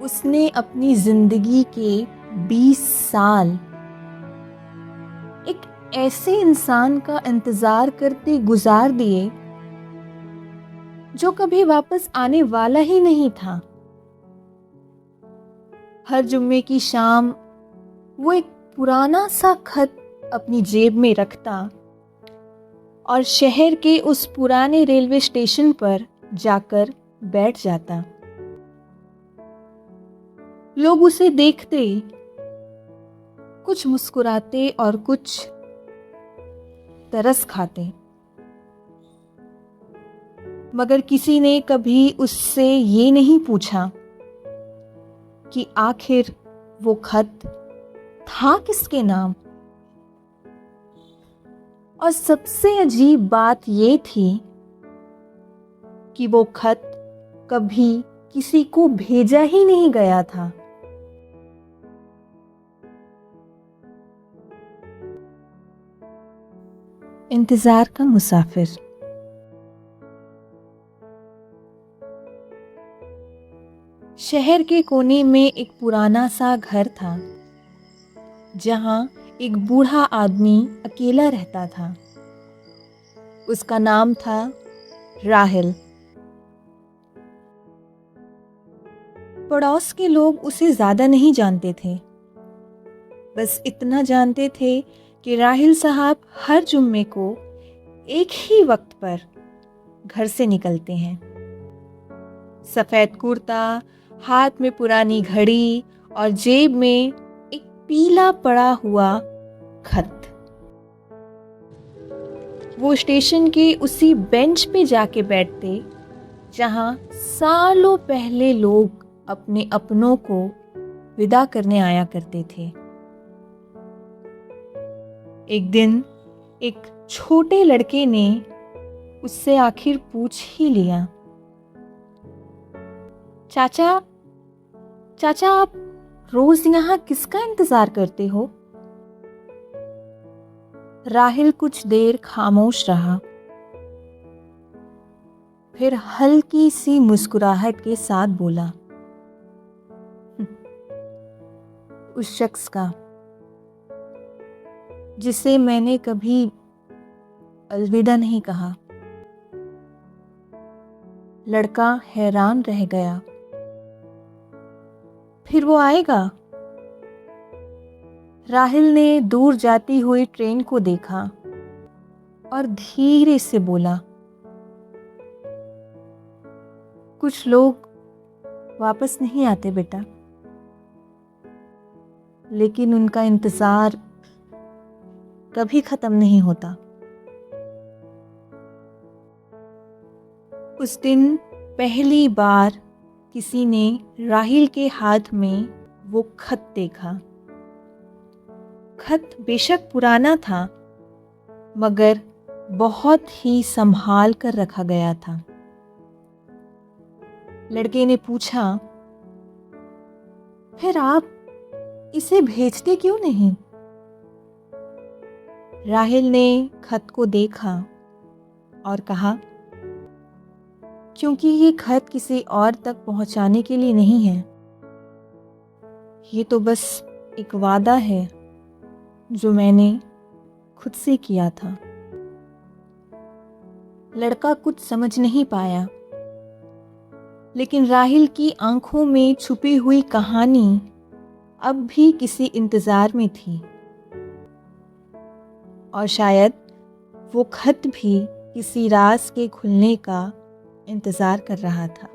उसने अपनी जिंदगी के 20 साल एक ऐसे इंसान का इंतजार करते गुजार दिए जो कभी वापस आने वाला ही नहीं था। हर जुम्मे की शाम वो एक पुराना सा खत अपनी जेब में रखता और शहर के उस पुराने रेलवे स्टेशन पर जाकर बैठ जाता। लोग उसे देखते, कुछ मुस्कुराते और कुछ तरस खाते, मगर किसी ने कभी उससे ये नहीं पूछा कि आखिर वो खत था किसके नाम। और सबसे अजीब बात ये थी कि वो खत कभी किसी को भेजा ही नहीं गया था। इंतजार का मुसाफिर। शहर के कोने में एक पुराना सा घर था जहां एक बूढ़ा आदमी अकेला रहता था। उसका नाम था राहिल। पड़ोस के लोग उसे ज्यादा नहीं जानते थे, बस इतना जानते थे कि राहिल साहब हर जुम्मे को एक ही वक्त पर घर से निकलते हैं। सफेद कुर्ता, हाथ में पुरानी घड़ी और जेब में एक पीला पड़ा हुआ खत। वो स्टेशन के उसी बेंच पे जाके बैठते जहां सालों पहले लोग अपने अपनों को विदा करने आया करते थे। एक दिन एक छोटे लड़के ने उससे आखिर पूछ ही लिया, चाचा चाचा आप रोज यहाँ किसका इंतजार करते हो? राहिल कुछ देर खामोश रहा, फिर हल्की सी मुस्कुराहट के साथ बोला, उस शख्स का जिसे मैंने कभी अलविदा नहीं कहा। लड़का हैरान रह गया, फिर वो आएगा? राहिल ने दूर जाती हुई ट्रेन को देखा और धीरे से बोला, कुछ लोग वापस नहीं आते बेटा, लेकिन उनका इंतजार कभी खत्म नहीं होता। उस दिन पहली बार किसी ने राहिल के हाथ में वो खत देखा। खत बेशक पुराना था, मगर बहुत ही संभाल कर रखा गया था। लड़के ने पूछा, फिर आप इसे भेजते क्यों नहीं? राहिल ने खत को देखा और कहा, क्योंकि ये खत किसी और तक पहुंचाने के लिए नहीं है। ये तो बस एक वादा है जो मैंने खुद से किया था। लड़का कुछ समझ नहीं पाया, लेकिन राहिल की आंखों में छुपी हुई कहानी अब भी किसी इंतजार में थी, और शायद वो खत भी किसी राज के खुलने का इंतजार कर रहा था।